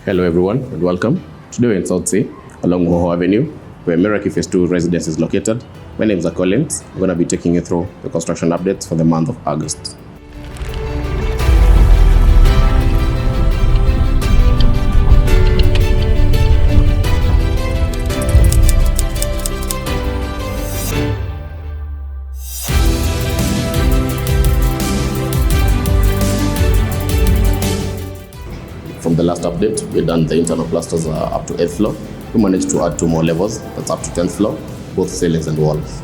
Hello everyone and welcome. Today we're in South Sea along Muhoho Avenue where Meraki Phase II residence is located. My name is Collins. I'm going to be taking you through the construction updates for the month of August. From the last update, we've done the internal plasters up to 8th floor. We managed to add 2 more levels, that's up to 10th floor, both ceilings and walls.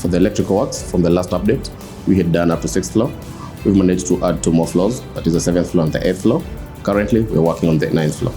For the electrical works, from the last update, we had done up to 6th floor. We've managed to add 2 more floors, that is the 7th floor and the 8th floor. Currently, we're working on the 9th floor.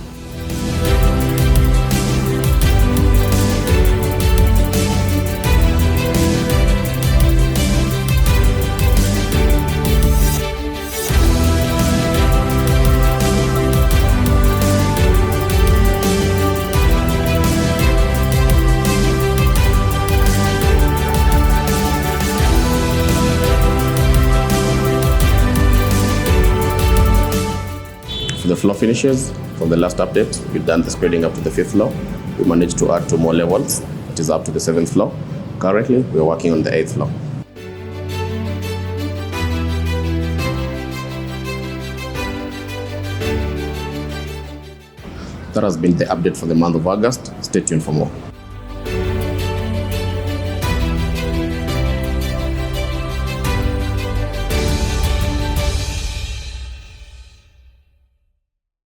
For the floor finishes, from the last update, we've done the screeding up to the 5th floor. We managed to add 2 more levels, that is up to the 7th floor. Currently, we're working on the 8th floor. That has been the update for the month of August. Stay tuned for more.